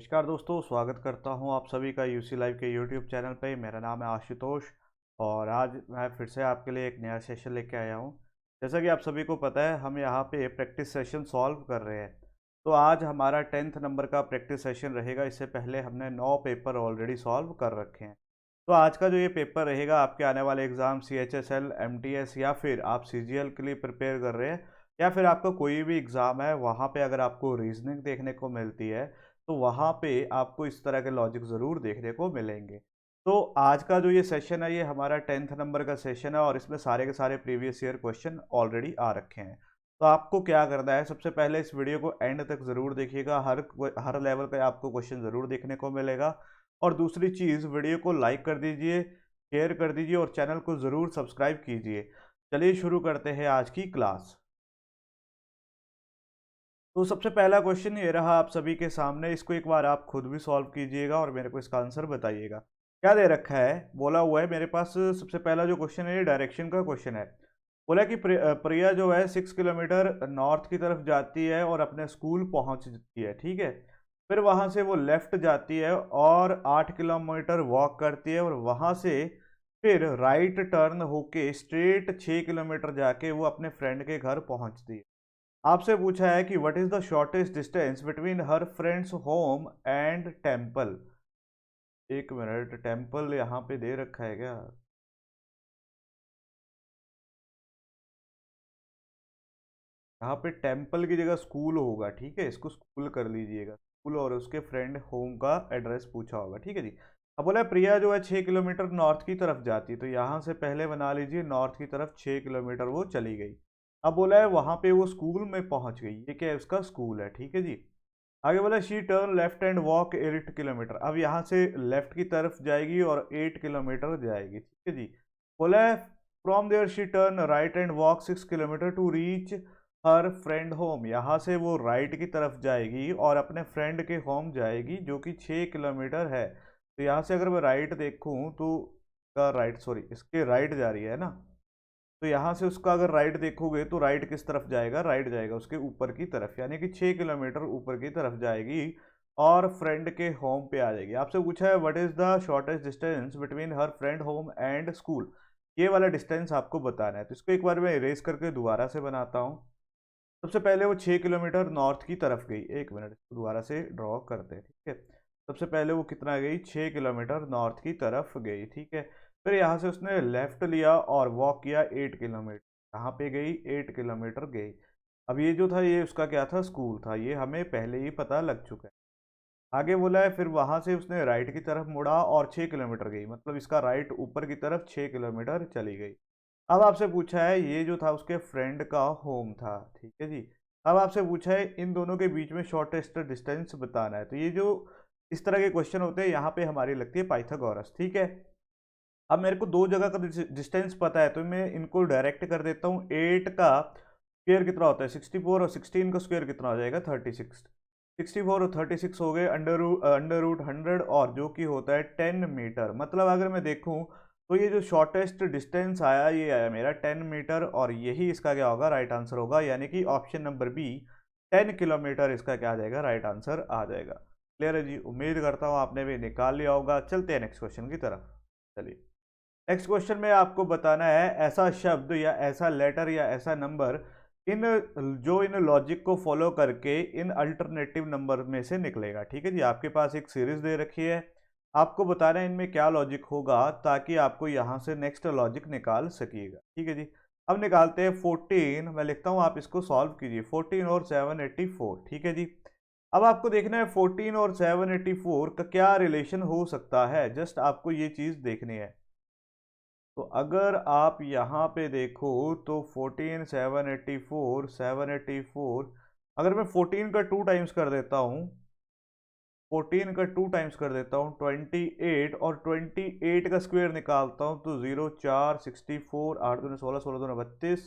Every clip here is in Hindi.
नमस्कार दोस्तों, स्वागत करता हूं आप सभी का यूसी लाइव के यूट्यूब चैनल पे। मेरा नाम है आशुतोष और आज मैं फिर से आपके लिए एक नया सेशन लेके आया हूं। जैसा कि आप सभी को पता है, हम यहां पे प्रैक्टिस सेशन सॉल्व कर रहे हैं। तो आज हमारा 10th नंबर का प्रैक्टिस सेशन रहेगा। इससे पहले हमने 9 पेपर ऑलरेडी सॉल्व कर रखे हैं। तो आज का जो ये पेपर रहेगा, आपके आने वाले एग्ज़ाम CHSL, MTS या फिर आप CGL के लिए प्रिपेयर कर रहे हैं या फिर आपका कोई भी एग्ज़ाम है, वहाँ पे अगर आपको रीजनिंग देखने को मिलती है तो वहाँ पे आपको इस तरह के लॉजिक ज़रूर देखने को मिलेंगे। तो आज का जो ये सेशन है, ये हमारा 10th नंबर का सेशन है और इसमें सारे के सारे प्रीवियस ईयर क्वेश्चन ऑलरेडी आ रखे हैं। तो आपको क्या करना है, सबसे पहले इस वीडियो को एंड तक ज़रूर देखिएगा। हर लेवल का आपको क्वेश्चन ज़रूर देखने को मिलेगा। और दूसरी चीज़, वीडियो को लाइक कर दीजिए, शेयर कर दीजिए और चैनल को ज़रूर सब्सक्राइब कीजिए। चलिए शुरू करते हैं आज की क्लास। तो सबसे पहला क्वेश्चन ये रहा आप सभी के सामने। इसको एक बार आप खुद भी सॉल्व कीजिएगा और मेरे को इसका आंसर बताइएगा। क्या दे रखा है, बोला हुआ है मेरे पास। सबसे पहला जो क्वेश्चन है, ये डायरेक्शन का क्वेश्चन है। बोला कि प्रिया जो है 6 किलोमीटर नॉर्थ की तरफ जाती है और अपने स्कूल पहुंचती है, ठीक है। फिर वहां से वो लेफ्ट जाती है और 8 किलोमीटर वॉक करती है और वहां से फिर राइट टर्न होके स्ट्रेट 6 किलोमीटर जाके वो अपने फ्रेंड के घर पहुंचती है। आपसे पूछा है कि what is the shortest distance between her friends home and temple. एक मिनट, टेम्पल यहाँ पे दे रखा है क्या? यहाँ पे टेम्पल की जगह स्कूल होगा, ठीक है। इसको स्कूल कर लीजिएगा। स्कूल और उसके फ्रेंड होम का एड्रेस पूछा होगा, ठीक है जी। अब बोला है प्रिया जो है 6 किलोमीटर नॉर्थ की तरफ जाती है, तो यहाँ से पहले बना लीजिए नॉर्थ की तरफ 6 किलोमीटर वो चली गई। अब बोला है वहां पे वो स्कूल में पहुंच गई। ये क्या है, उसका स्कूल है, ठीक है जी। आगे बोला she turn left and walk 8 kilometre. अब यहाँ से लेफ्ट की तरफ जाएगी और 8 किलोमीटर जाएगी, ठीक है जी। बोला है from there she turn right and walk 6 kilometre to reach her friend home. यहाँ से वो राइट की तरफ जाएगी और अपने फ्रेंड के होम जाएगी, जो कि 6 किलोमीटर है। तो यहाँ से अगर मैं राइट देखूँ तो का राइट, सॉरी, इसके राइट जा रही है ना। तो यहाँ से उसका अगर राइट देखोगे तो राइट किस तरफ जाएगा, राइट जाएगा उसके ऊपर की तरफ, यानी कि 6 किलोमीटर ऊपर की तरफ जाएगी और फ्रेंड के होम पे आ जाएगी। आपसे पूछा है what is the shortest distance between her friend home and school. ये वाला डिस्टेंस आपको बताना है। तो इसको एक बार मैं इरेज करके दोबारा से बनाता हूँ। सबसे पहले वो 6 किलोमीटर नॉर्थ की तरफ गई। एक मिनट, इसको दोबारा से ड्रॉ करते हैं, ठीक है। सबसे पहले वो कितना गई, 6 किलोमीटर नॉर्थ की तरफ गई, ठीक है। फिर यहाँ से उसने लेफ्ट लिया और वॉक किया 8 किलोमीटर। कहाँ पे गई, 8 किलोमीटर गई। अब ये जो था, ये उसका क्या था, स्कूल था। ये हमें पहले ही पता लग चुका है। आगे बोला है फिर वहां से उसने राइट की तरफ मुड़ा और 6 किलोमीटर गई, मतलब इसका राइट ऊपर की तरफ 6 किलोमीटर चली गई। अब आपसे पूछा है ये जो था उसके फ्रेंड का होम था, ठीक है जी। अब आपसे पूछा है इन दोनों के बीच में शॉर्टेस्ट डिस्टेंस बताना है। तो ये जो इस तरह के क्वेश्चन होते हैं, यहाँ पे हमारी लगती है पाइथागोरस, ठीक है। अब मेरे को दो जगह का डिस्टेंस पता है, तो मैं इनको डायरेक्ट कर देता हूँ। 8 का स्क्वेयर कितना होता है, 64, और 16 का स्क्वेयर कितना हो जाएगा, 36। 64 और 36 हो गए अंडर रूट 100, और जो कि होता है 10 मीटर। मतलब अगर मैं देखूं तो ये जो शॉर्टेस्ट डिस्टेंस आया, ये आया मेरा 10 मीटर, और यही इसका क्या होगा, राइट आंसर होगा। यानी कि ऑप्शन नंबर बी, 10 किलोमीटर इसका क्या आ जाएगा, राइट आंसर आ जाएगा। क्लियर है जी। उम्मीद करता हूँ आपने भी निकाल लिया होगा। चलते हैं नेक्स्ट क्वेश्चन की तरफ। चलिए, नेक्स्ट क्वेश्चन में आपको बताना है ऐसा शब्द या ऐसा लेटर या ऐसा नंबर इन जो इन लॉजिक को फॉलो करके इन अल्टरनेटिव नंबर में से निकलेगा, ठीक है जी। आपके पास एक सीरीज दे रखी है, आपको बताना है इनमें क्या लॉजिक होगा ताकि आपको यहाँ से नेक्स्ट लॉजिक निकाल सकिएगा, ठीक है जी। अब निकालते हैं 14। मैं लिखता हूँ, आप इसको सॉल्व कीजिए। 14 और 784, ठीक है जी। अब आपको देखना है 14 और 784 का क्या रिलेशन हो सकता है। जस्ट आपको ये चीज़ देखनी है। तो अगर आप यहाँ पे देखो तो 14, 784, 784, अगर मैं 14 का 2 टाइम्स कर देता हूँ, 14 का 2 टाइम्स कर देता हूँ 28, और 28 का स्क्वायर निकालता हूँ तो 0, 4, 64, 8 दूनी 16, 16 दूनी 32,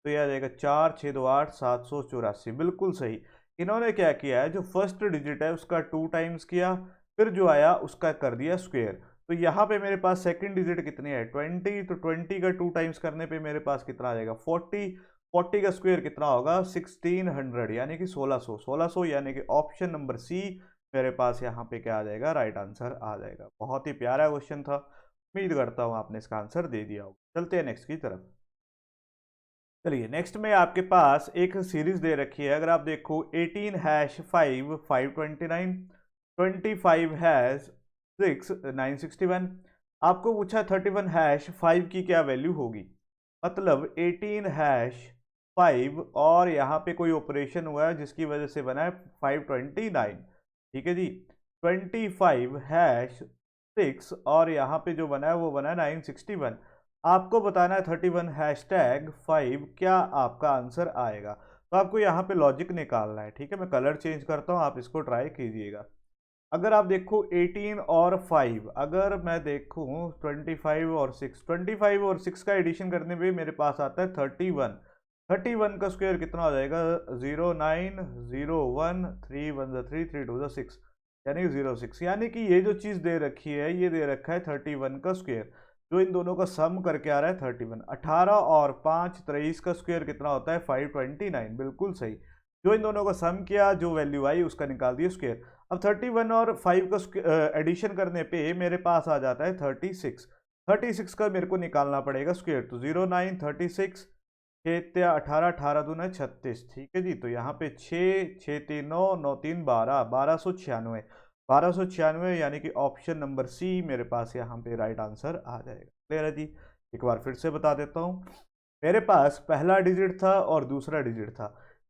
तो यह आ जाएगा 4, 6, 2, 8, 784। बिल्कुल सही। इन्होंने क्या किया है, जो फर्स्ट डिजिट है उसका 2 टाइम्स किया, फिर जो आया उसका कर दिया स्क्वायर। तो यहाँ पे मेरे पास सेकंड डिजिट कितनी है, 20, तो 20 का 2 टाइम्स करने पे मेरे पास कितना आ जाएगा, 40। 40 का स्क्वायर कितना होगा, 1600, यानी कि 1600। 1600 यानी कि ऑप्शन नंबर सी मेरे पास यहाँ पे क्या आ जाएगा, राइट आंसर आ जाएगा। बहुत ही प्यारा क्वेश्चन था, उम्मीद करता हूँ आपने इसका आंसर दे दिया होगा। चलते हैं नेक्स्ट की तरफ। चलिए नेक्स्ट में आपके पास एक सीरीज दे रखी है, अगर आप देखो 18 हैश 5 529, 25 हैश 6 961। आपको पूछा 31 हैश 5 की क्या वैल्यू होगी। मतलब 18 हैश 5 और यहाँ पे कोई ऑपरेशन हुआ है जिसकी वजह से बना है 529, ठीक है जी। 25 हैश 6 और यहाँ पे जो बना है वो बना है 961। आपको बताना है 31 हैशटैग 5 क्या आपका आंसर आएगा। तो आपको यहाँ पे लॉजिक निकालना है, ठीक है। मैं कलर चेंज करता हूँ, आप इसको ट्राई कीजिएगा। अगर आप देखो 18 और 5, अगर मैं देखूँ 25 और 6, 25 और 6 का एडिशन करने पे मेरे पास आता है 31। 31 का स्क्वायर कितना हो जाएगा, 0 9 0 1 3 1 3 3 2 6, यानी 06। यानी कि ये जो चीज़ दे रखी है ये दे रखा है 31 का स्क्वायर, जो इन दोनों का सम करके आ रहा है 31। 18 और 5 23 का स्क्वायर कितना होता है, 529, बिल्कुल सही। जो इन दोनों का सम किया, जो वैल्यू आई उसका निकाल दिया स्क्वायर। अब 31 और 5 का एडिशन करने पे मेरे पास आ जाता है 36। 36 का मेरे को निकालना पड़ेगा स्क्वायर, तो 0 9 36 6 18 18 दूना 36, ठीक है जी। तो यहाँ पे 6 6 3 9 9 3 12 1296, 1296 यानी कि ऑप्शन नंबर सी मेरे पास यहाँ पे राइट आंसर आ जाएगा। क्लियर है जी। एक बार फिर से बता देता हूँ, मेरे पास पहला डिजिट था और दूसरा डिजिट था,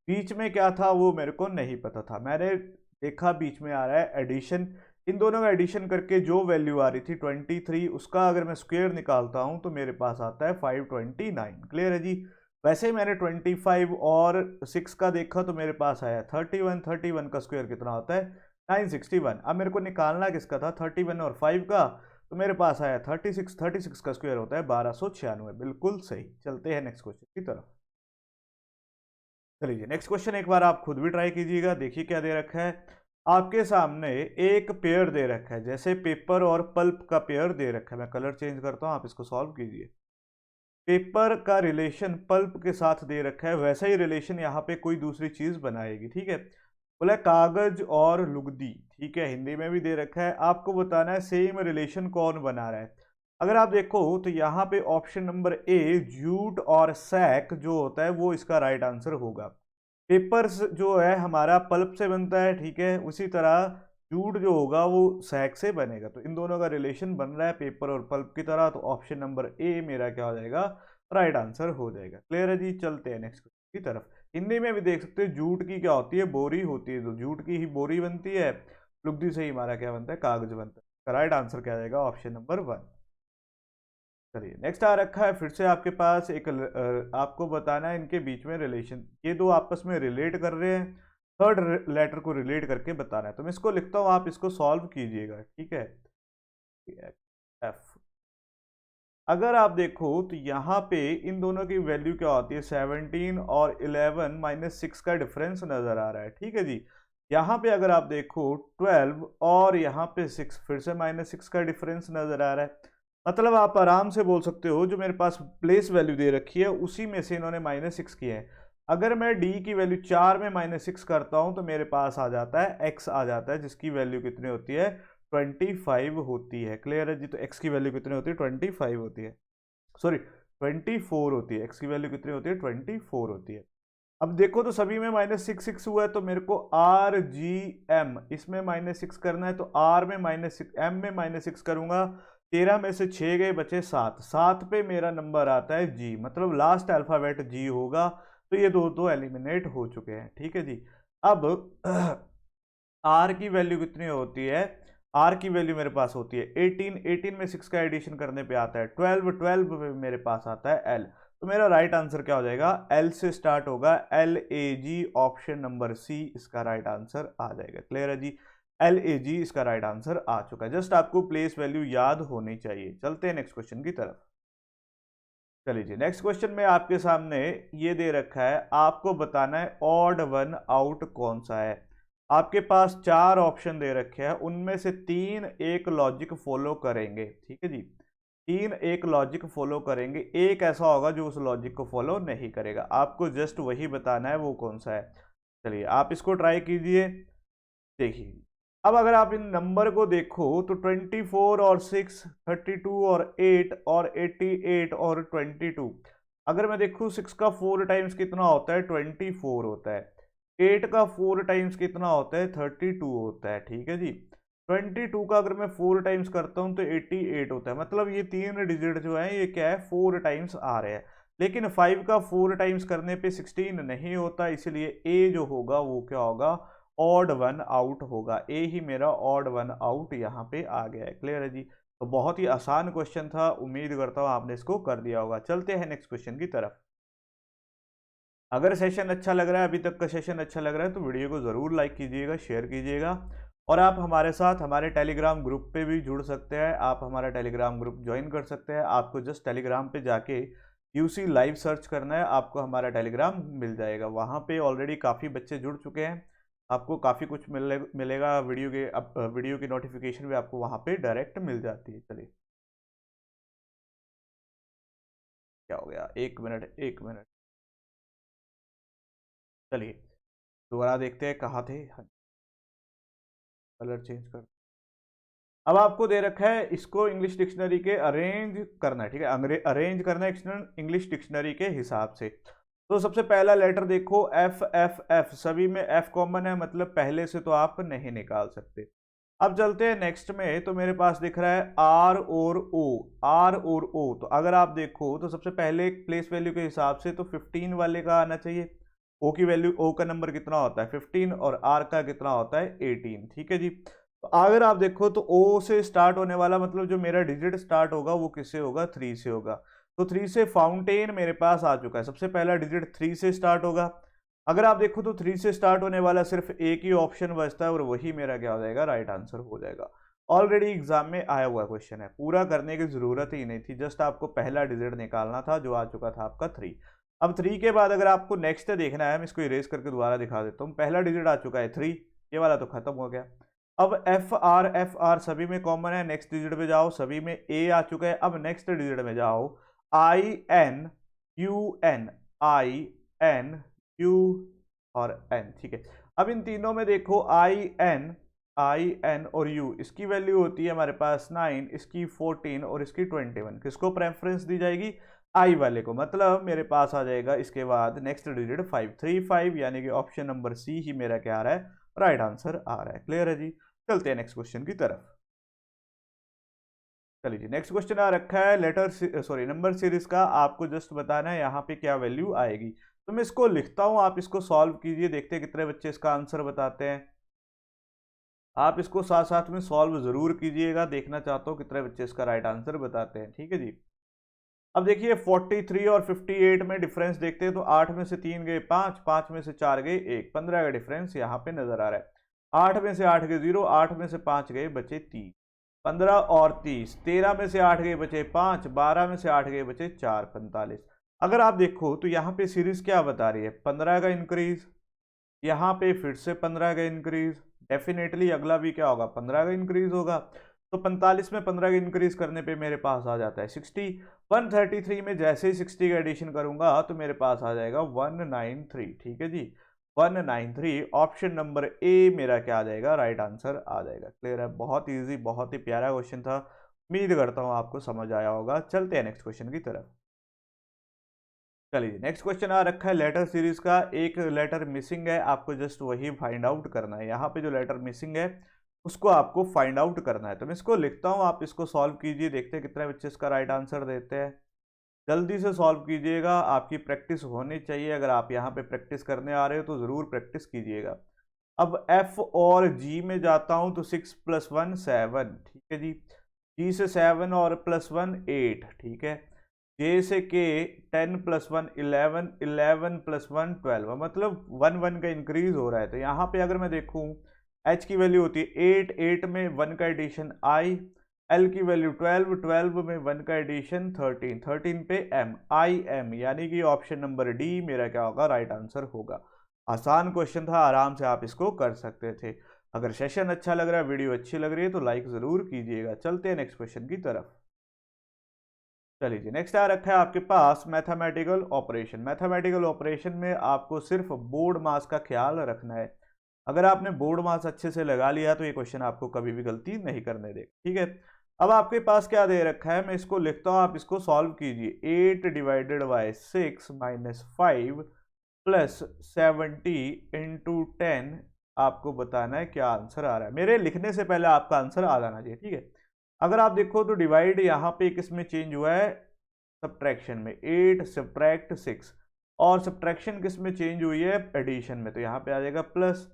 बीच में क्या था वो मेरे को नहीं पता था। मैंने देखा बीच में आ रहा है एडिशन, इन दोनों का एडिशन करके जो वैल्यू आ रही थी 23, उसका अगर मैं स्क्वायर निकालता हूँ तो मेरे पास आता है 529। क्लियर है जी। वैसे ही मैंने 25 और 6 का देखा तो मेरे पास आया 31। 31 का स्क्वायर कितना होता है, 961। अब मेरे को निकालना किसका था, 31 और 5 का, तो मेरे पास आया 36। 36 का स्क्वायर होता है 1296, बिल्कुल सही। चलते हैं नेक्स्ट क्वेश्चन की तरफ। चलिए नेक्स्ट क्वेश्चन एक बार आप खुद भी ट्राई कीजिएगा। देखिए क्या दे रखा है, आपके सामने एक पेयर दे रखा है, जैसे पेपर और पल्प का पेयर दे रखा है। मैं कलर चेंज करता हूँ, आप इसको सॉल्व कीजिए। पेपर का रिलेशन पल्प के साथ दे रखा है, वैसा ही रिलेशन यहाँ पे कोई दूसरी चीज बनाएगी, ठीक है। बोला कागज और लुगदी, ठीक है, हिंदी में भी दे रखा है। आपको बताना है सेम रिलेशन कौन बना रहा है। अगर आप देखो तो यहाँ पे ऑप्शन नंबर ए जूट और सैक जो होता है वो इसका राइट आंसर होगा। पेपर्स जो है हमारा पल्प से बनता है, ठीक है, उसी तरह जूट जो होगा वो सैक से बनेगा। तो इन दोनों का रिलेशन बन रहा है पेपर और पल्प की तरह, तो ऑप्शन नंबर ए मेरा क्या हो जाएगा, राइट आंसर हो जाएगा। क्लियर है जी। चलते हैं नेक्स्ट की तरफ। हिंदी में भी देख सकते हैं, जूट की क्या होती है, बोरी होती है, तो जूट की ही बोरी बनती है। लुगदी से ही हमारा क्या बनता है, कागज बनता है। राइट आंसर क्या जाएगा, ऑप्शन नंबर 1। चलिए नेक्स्ट आ रखा है फिर से आपके पास एक आपको बताना है इनके बीच में रिलेशन, ये दो आपस में रिलेट कर रहे हैं, थर्ड लेटर को रिलेट करके बताना है। तो मैं इसको लिखता हूँ, आप इसको सॉल्व कीजिएगा, ठीक है। एफ, अगर आप देखो तो यहाँ पे इन दोनों की वैल्यू क्या होती है, 17 और 11 -6 का डिफरेंस नजर आ रहा है, ठीक है जी। यहाँ पे अगर आप देखो 12 और यहाँ पे 6, फिर से -6 का डिफरेंस नजर आ रहा है। मतलब आप आराम से बोल सकते हो जो मेरे पास प्लेस वैल्यू दे रखी है उसी में से इन्होंने -6 किए हैं। अगर मैं डी की वैल्यू 4 में -6 करता हूं तो मेरे पास आ जाता है x आ जाता है, जिसकी वैल्यू कितनी होती है, 25 होती है। क्लियर है जी। तो x की वैल्यू कितनी होती है, 25 होती है, सॉरी 24 होती है। x की वैल्यू कितनी होती है, 24 होती है। अब देखो तो सभी में -6 हुआ है, तो मेरे को आर जी एम इसमें -6 करना है, तो आर में -6, एम में -6 करूंगा। 13 में से 6 गए, बचे 7, 7 पे मेरा नंबर आता है जी, मतलब लास्ट अल्फाबेट जी होगा। तो ये दो एलिमिनेट हो चुके हैं, ठीक है जी। अब आर की वैल्यू कितनी होती है, आर की वैल्यू मेरे पास होती है 18, 18 में 6 का एडिशन करने पे आता है 12, 12 पे मेरे पास आता है एल। तो मेरा राइट आंसर क्या हो जाएगा, एल से स्टार्ट होगा, L A G, option number C इसका राइट आंसर आ जाएगा। क्लियर है जी। एल ए जी इसका राइट आंसर आ चुका है। जस्ट आपको प्लेस वैल्यू याद होनी चाहिए। चलते हैं नेक्स्ट क्वेश्चन की तरफ। चलिए जी नेक्स्ट क्वेश्चन में आपके सामने ये दे रखा है, आपको बताना है ऑड वन आउट कौन सा है। आपके पास 4 ऑप्शन दे रखे हैं, उनमें से 3 एक लॉजिक फॉलो करेंगे, ठीक है जी। 3 एक लॉजिक फॉलो करेंगे, एक ऐसा होगा जो उस लॉजिक को फॉलो नहीं करेगा। आपको जस्ट वही बताना है वो कौन सा है। चलिए आप इसको ट्राई कीजिए। देखिए अब अगर आप इन नंबर को देखो तो 24 और 6, 32 और 8 और 88 और 22। अगर मैं देखूँ 6 का 4 टाइम्स कितना होता है, 24 होता है। 8 का 4 टाइम्स कितना होता है, 32 होता है। ठीक है जी। 22 का अगर मैं 4 टाइम्स करता हूँ तो 88 होता है। मतलब ये तीन डिजिट जो है ये क्या है, 4 टाइम्स आ रहे हैं। लेकिन 5 का 4 टाइम्स करने पे 16 नहीं होता, इसलिए ए जो होगा वो क्या होगा, ऑड वन आउट होगा। ए ही मेरा ऑड वन आउट यहाँ पे आ गया है। क्लियर है जी। तो बहुत ही आसान क्वेश्चन था, उम्मीद करता हूँ आपने इसको कर दिया होगा। चलते हैं नेक्स्ट क्वेश्चन की तरफ। अगर सेशन अच्छा लग रहा है, अभी तक का सेशन अच्छा लग रहा है, तो वीडियो को ज़रूर लाइक कीजिएगा, शेयर कीजिएगा। और आप हमारे साथ हमारे टेलीग्राम ग्रुप पे भी जुड़ सकते हैं। आप हमारा टेलीग्राम ग्रुप ज्वाइन कर सकते हैं। आपको जस्ट टेलीग्राम पे जाके यूसी लाइव सर्च करना है, आपको हमारा टेलीग्राम मिल जाएगा। वहाँ पे ऑलरेडी काफ़ी बच्चे जुड़ चुके हैं। आपको काफ़ी कुछ मिलेगा। वीडियो की नोटिफिकेशन भी आपको वहाँ पे डायरेक्ट मिल जाती है। चलिए, क्या हो गया, एक मिनट एक मिनट। चलिए दोबारा देखते हैं कहाँ थे। हाँ, कलर चेंज कर। अब आपको दे रखा है इसको इंग्लिश डिक्शनरी के अरेंज करना है। ठीक है, अरेंज करना है इंग्लिश डिक्शनरी के हिसाब से। तो सबसे पहला लेटर देखो, एफ एफ एफ, सभी में एफ कॉमन है, मतलब पहले से तो आप नहीं निकाल सकते। अब चलते हैं नेक्स्ट में। तो मेरे पास दिख रहा है आर और ओ, आर और ओ। तो अगर आप देखो तो सबसे पहले प्लेस वैल्यू के हिसाब से तो 15 वाले का आना चाहिए। ओ की वैल्यू, ओ का नंबर कितना होता है 15, और आर का कितना होता है 18। ठीक है जी। तो अगर आप देखो तो ओ से स्टार्ट होने वाला, मतलब जो मेरा डिजिट स्टार्ट होगा वो किससे होगा, 3 से होगा। तो 3 से फाउंटेन मेरे पास आ चुका है। सबसे पहला डिजिट 3 से स्टार्ट होगा। अगर आप देखो तो 3 से स्टार्ट होने वाला सिर्फ एक ही ऑप्शन बचता है, और वही मेरा क्या हो जाएगा, राइट आंसर हो जाएगा। ऑलरेडी एग्जाम में आया हुआ क्वेश्चन है, पूरा करने की जरूरत ही नहीं थी, जस्ट आपको पहला डिजिट निकालना था जो आ चुका था आपका 3। अब 3 के बाद अगर आपको नेक्स्ट देखना है, मैं इसको इरेज करके दोबारा दिखा देता हूँ। पहला डिजिट आ चुका है 3, ये वाला तो खत्म हो गया। अब एफ आर सभी में कॉमन है। नेक्स्ट डिजिट पे जाओ, सभी में ए आ चुका है। अब नेक्स्ट डिजिट में जाओ, I N U N, I N U और एन। ठीक है। अब इन तीनों में देखो, आई एन और यू, इसकी वैल्यू होती है हमारे पास 9, इसकी 14 और इसकी 21। किसको प्रेफरेंस दी जाएगी, आई वाले को। मतलब मेरे पास आ जाएगा इसके बाद नेक्स्ट डिजिट 535, यानी कि ऑप्शन नंबर सी ही मेरा क्या आ रहा है, राइट आंसर आ रहा है। क्लियर है जी। चलते हैं नेक्स्ट क्वेश्चन की तरफ। चलिए जी, नेक्स्ट क्वेश्चन आ रखा है लेटर सॉरी नंबर सीरीज का। आपको जस्ट बताना है यहाँ पे क्या वैल्यू आएगी। तो मैं इसको लिखता हूँ, आप इसको सॉल्व कीजिए, देखते हैं कितने बच्चे इसका आंसर बताते हैं। आप इसको साथ साथ में सॉल्व जरूर कीजिएगा, देखना चाहता हूँ कितने बच्चे इसका राइट आंसर बताते हैं। ठीक है जी। अब देखिए 43 और 58 में डिफरेंस देखते हैं। तो 8 में से 3 गए 5, 5 में से 4 गए 1, 15 का डिफरेंस यहाँ पे नजर आ रहा है। 8 में से 8 गए 0, 8 में से 5 गए बचे 3, 15 और 30, 13 में से 8 गए बचे 5, 12 में से 8 गए बचे 4, 45। अगर आप देखो तो यहाँ पे सीरीज क्या बता रही है, 15 का इंक्रीज, यहाँ पे फिर से 15 का इंक्रीज, डेफिनेटली अगला भी क्या होगा, 15 का इंक्रीज होगा। तो 45 में 15 का इंक्रीज करने पे मेरे पास आ जाता है 60। 133 में जैसे ही 60 का एडिशन करूंगा तो मेरे पास आ जाएगा 193। ठीक है जी, 193। ऑप्शन नंबर ए मेरा क्या आ जाएगा, राइट आंसर आ जाएगा। क्लियर है, बहुत ईजी, बहुत ही प्यारा क्वेश्चन था। उम्मीद करता हूँ आपको समझ आया होगा। चलते हैं नेक्स्ट क्वेश्चन की तरफ। चलिए, नेक्स्ट क्वेश्चन आ रखा है लेटर सीरीज का। एक लेटर मिसिंग है, आपको जस्ट वही फाइंड आउट करना है। यहाँ पे जो लेटर मिसिंग है उसको आपको फाइंड आउट करना है। तो मैं इसको लिखता हूँ, आप इसको सॉल्व कीजिए, देखते हैं कितने बच्चे इसका राइट आंसर देते हैं। जल्दी से सॉल्व कीजिएगा, आपकी प्रैक्टिस होनी चाहिए। अगर आप यहाँ पे प्रैक्टिस करने आ रहे हो तो ज़रूर प्रैक्टिस कीजिएगा। अब एफ और जी में जाता हूँ तो 6 + 1 7। ठीक है जी। जी से 7 और +1 8। ठीक है। जे से के 10 + 1 11, 11 + 1 12, मतलब 1 1 का इंक्रीज हो रहा है। तो यहाँ पे अगर मैं देखूँ, एच की वैल्यू होती है 8, 8 में 1 का एडिशन आई, एल की वैल्यू 12, 12 में 1 का एडिशन 13, 13 पे एम, आई एम, यानी कि ऑप्शन नंबर डी मेरा क्या होगा, राइट आंसर होगा। आसान क्वेश्चन था, आराम से आप इसको कर सकते थे। अगर सेशन अच्छा लग रहा है, वीडियो अच्छी लग रही है तो लाइक जरूर कीजिएगा। चलते हैं नेक्स्ट क्वेश्चन की तरफ। चलिए जी, नेक्स्ट आ रखा है आपके पास मैथमेटिकल ऑपरेशन। मैथमेटिकल ऑपरेशन में आपको सिर्फ बोर्ड मास का ख्याल रखना है। अगर आपने बोर्ड मार्क्स अच्छे से लगा लिया तो ये क्वेश्चन आपको कभी भी गलती नहीं करने देगा, ठीक है। अब आपके पास क्या दे रखा है, मैं इसको लिखता हूँ, आप इसको सॉल्व कीजिए। 8 divided by 6 minus 5 plus 70 into 10, आपको बताना है क्या आंसर आ रहा है। मेरे लिखने से पहले आपका आंसर आ जाना चाहिए, ठीक है। अगर आप देखो तो डिवाइड यहाँ पे किसमें चेंज हुआ है, सब्ट्रैक्शन में। 8 सब्ट्रैक्ट 6, और सब्ट्रैक्शन किस में चेंज हुई है, एडिशन में, तो यहाँ पे आ जाएगा प्लस।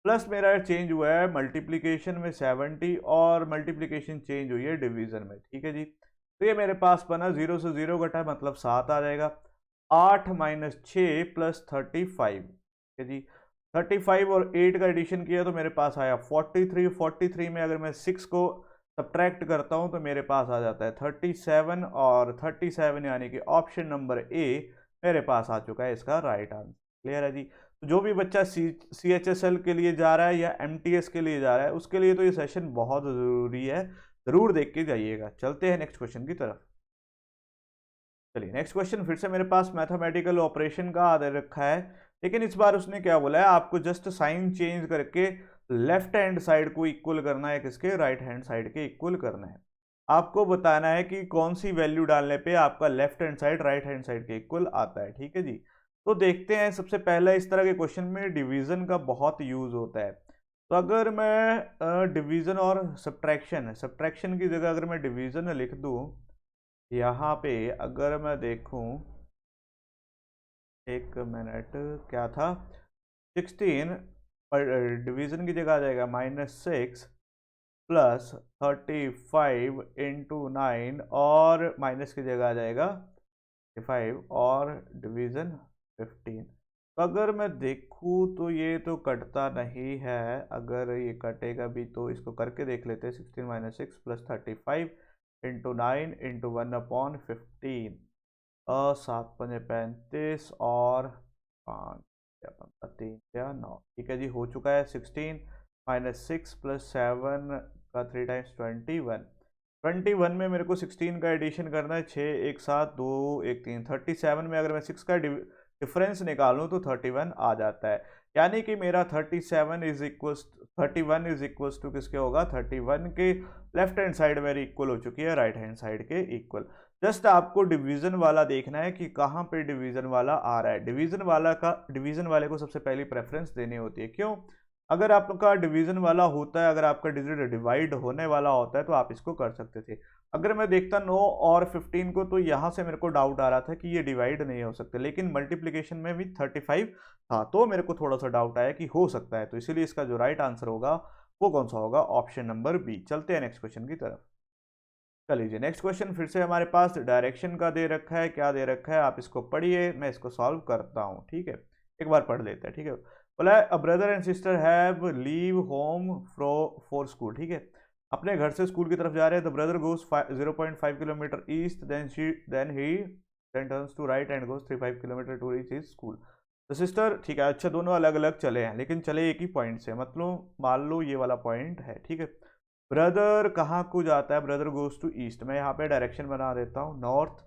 प्लस मेरा चेंज हुआ है मल्टीप्लीकेशन में 70, और मल्टीप्लीकेशन चेंज हुई है डिवीजन में, ठीक है जी। तो ये मेरे पास बना 0 से 0 घटा मतलब 7 आ जाएगा। 8 माइनस 6 प्लस 35, ठीक है जी। 35 और 8 का एडिशन किया तो मेरे पास आया 43। 43 में अगर मैं 6 को सब्ट्रैक्ट करता हूं तो मेरे पास आ जाता है 37, और 37 यानी कि ऑप्शन नंबर ए मेरे पास आ चुका है इसका राइट आंसर। क्लियर है जी। तो जो भी बच्चा CHSL के लिए जा रहा है या MTS के लिए जा रहा है उसके लिए तो ये सेशन बहुत ज़रूरी है, ज़रूर देख के जाइएगा। चलते हैं नेक्स्ट क्वेश्चन की तरफ। चलिए नेक्स्ट क्वेश्चन फिर से मेरे पास मैथमेटिकल ऑपरेशन का आ रखा है, लेकिन इस बार उसने क्या बोला है, आपको जस्ट साइन चेंज करके लेफ्ट हैंड साइड को इक्वल करना है, किसके, राइट हैंड साइड के इक्वल करना है। आपको बताना है कि कौन सी वैल्यू डालने पे आपका left hand side right hand side के इक्वल आता है, ठीक है जी। तो देखते हैं, सबसे पहले इस तरह के क्वेश्चन में डिवीजन का बहुत यूज होता है। तो अगर मैं डिवीजन और सब्ट्रैक्शन, सब्ट्रैक्शन की जगह अगर मैं डिवीजन लिख दूं, यहाँ पे अगर मैं देखूं, एक मिनट, क्या था, 16, पर डिवीजन की जगह आ जाएगा -6 प्लस 35 इंटू 9, और माइनस की जगह आ जाएगा 5, और डिवीजन 15। तो अगर मैं देखूं तो ये तो कटता नहीं है, अगर ये कटेगा भी तो इसको करके देख लेते हैं। 16 माइनस 6 प्लस 35 इंटू 9 इंटू 1/15, 7×5 = 35, और 5×3 = 9, ठीक है जी, हो चुका है। 16 माइनस 6 प्लस 7 का 3 टाइम्स 21। 21 में मेरे को 16 का एडिशन करना है, 6 1 7 2 1 3। 37 में अगर मैं 6 का डिफरेंस निकालूं तो 31 आ जाता है, यानी कि मेरा 31 इज इक्वल्स टू किसके होगा, 31 के लेफ्ट हैंड साइड मेरी इक्वल हो चुकी है राइट हैंड साइड के इक्वल। जस्ट आपको डिवीजन वाला देखना है कि कहाँ पे डिवीजन वाला आ रहा है। डिवीजन वाले को सबसे पहली प्रेफरेंस देनी होती है, क्यों, अगर आपका डिवीजन वाला होता है, अगर आपका डिजिट डिवाइड होने वाला होता है तो आप इसको कर सकते थे। अगर मैं देखता 9 और 15 को तो यहाँ से मेरे को डाउट आ रहा था कि ये डिवाइड नहीं हो सकते, लेकिन मल्टीप्लिकेशन में भी 35 था तो मेरे को थोड़ा सा डाउट आया कि हो सकता है, तो इसीलिए इसका जो राइट आंसर होगा वो कौन सा होगा, ऑप्शन नंबर बी। चलते हैं नेक्स्ट क्वेश्चन की तरफ। चलिए नेक्स्ट क्वेश्चन फिर से हमारे पास डायरेक्शन का दे रखा है, क्या दे रखा है आप इसको पढ़िए, मैं इसको सॉल्व करता हूँ, ठीक है। एक बार पढ़ लेते हैं, ठीक है। बोला a brother and sister have leave home for school, ठीक है, अपने घर से स्कूल की तरफ जा रहे हैं। The brother goes 0.5 kilometre east, then turns to right and goes 35 kilometre to reach his school. The sister, ठीक है, अच्छा दोनों अलग अलग चले हैं लेकिन चले एक ही पॉइंट से, मतलब मान लो ये वाला पॉइंट है, ठीक है। ब्रदर कहाँ को जाता है, ब्रदर गोज टू ईस्ट, मैं यहाँ पे डायरेक्शन बना देता हूँ, north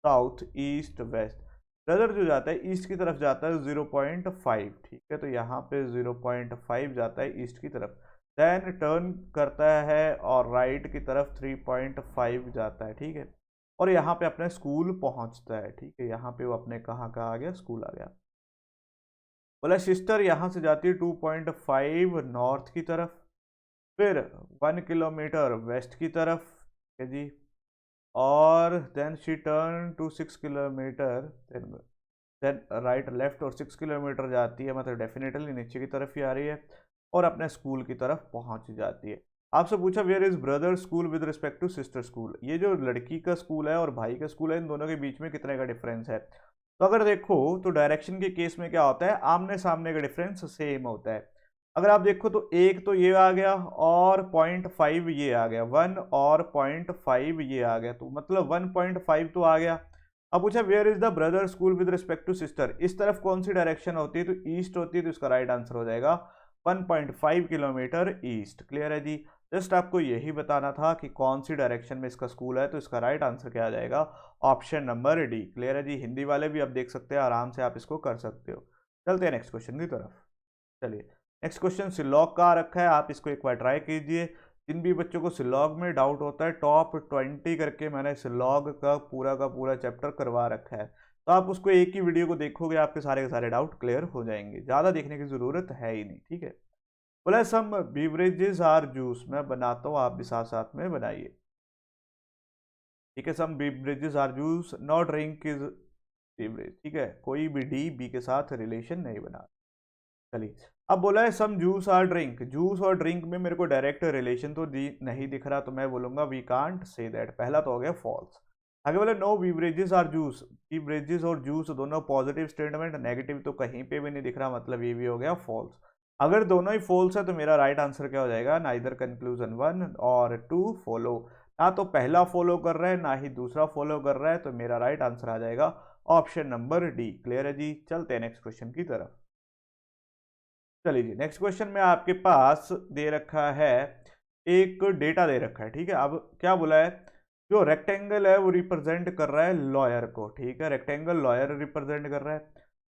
south east west. Brother जो जाता है ईस्ट की तरफ जाता है 0.5, ठीक है, तो यहाँ पे 0.5 जाता है ईस्ट की तरफ, देन टर्न करता है और राइट की तरफ 3.5 जाता है, ठीक है, और यहाँ पे अपने स्कूल पहुँचता है, ठीक है। यहाँ पे वो अपने कहाँ का आ गया, स्कूल आ गया। बोला सिस्टर यहाँ से जाती है 2.5 नॉर्थ की तरफ, फिर 1 किलोमीटर वेस्ट की तरफ, ठीक है जी, और then she turn to 6 kilometre, then right left, और 6 किलोमीटर जाती है, मतलब डेफिनेटली नीचे की तरफ ही आ रही है, और अपने स्कूल की तरफ पहुंच जाती है। आपसे पूछा where is brother school with respect to sister school, ये जो लड़की का स्कूल है और भाई का स्कूल है, इन दोनों के बीच में कितने का डिफरेंस है। तो अगर देखो तो डायरेक्शन के केस में क्या होता है, आमने सामने का डिफरेंस सेम होता है। अगर आप देखो तो एक तो ये आ गया और 0.5 ये आ गया, 1 और 0.5 ये आ गया, तो मतलब 1.5 तो आ गया। अब पूछा where is the brother school with respect to sister, इस तरफ कौन सी डायरेक्शन होती है, तो ईस्ट होती है, तो इसका राइट आंसर हो जाएगा 1.5 किलोमीटर ईस्ट। क्लियर है जी। जस्ट आपको यही बताना था कि कौन सी डायरेक्शन में इसका स्कूल है, तो इसका राइट आंसर क्या आ जाएगा, ऑप्शन नंबर डी। क्लियर है जी। हिंदी वाले भी आप देख सकते हैं, आराम से आप इसको कर सकते हो। चलते हैं नेक्स्ट क्वेश्चन की तरफ। चलिए नेक्स्ट क्वेश्चन सिलॉग का आ रखा है, आप इसको एक बार ट्राई कीजिए। जिन भी बच्चों को सिलॉग में डाउट होता है, टॉप 20 करके मैंने सिलॉग का पूरा चैप्टर करवा रखा है, तो आप उसको एक ही वीडियो को देखोगे, आपके सारे के सारे डाउट क्लियर हो जाएंगे, ज़्यादा देखने की ज़रूरत है ही नहीं, ठीक है। बोला सम बीवरेजेस आर जूस, मैं बनाता हूँ, आप भी साथ साथ में बनाइए, ठीक है। Some beverages are juice, not drink is beverage, ठीक है, कोई भी डी बी के साथ रिलेशन नहीं बना। चलिए, अब बोला है सम जूस आर ड्रिंक, जूस और ड्रिंक में मेरे को डायरेक्ट रिलेशन तो नहीं दिख रहा, तो मैं बोलूंगा वी कांट से दैट, पहला तो हो गया फॉल्स। आगे बोले no beverages are juice, beverages और जूस दोनों पॉजिटिव स्टेटमेंट, नेगेटिव तो कहीं पे भी नहीं दिख रहा, मतलब ये भी हो गया फॉल्स। अगर दोनों ही फॉल्स है तो मेरा राइट आंसर क्या हो जाएगा, नाइदर कंक्लूजन 1 और 2 फॉलो, ना तो पहला फॉलो कर रहा है ना ही दूसरा फॉलो कर रहा है, तो मेरा राइट आंसर आ जाएगा ऑप्शन नंबर डी। क्लियर है जी, चलते हैं नेक्स्ट क्वेश्चन की तरफ। चलिए जी, नेक्स्ट क्वेश्चन में आपके पास दे रखा है, एक डेटा दे रखा है, ठीक है। अब क्या बोला है, जो रेक्टेंगल है वो रिप्रेजेंट कर रहा है लॉयर को, ठीक है, रेक्टेंगल लॉयर रिप्रेजेंट कर रहा है।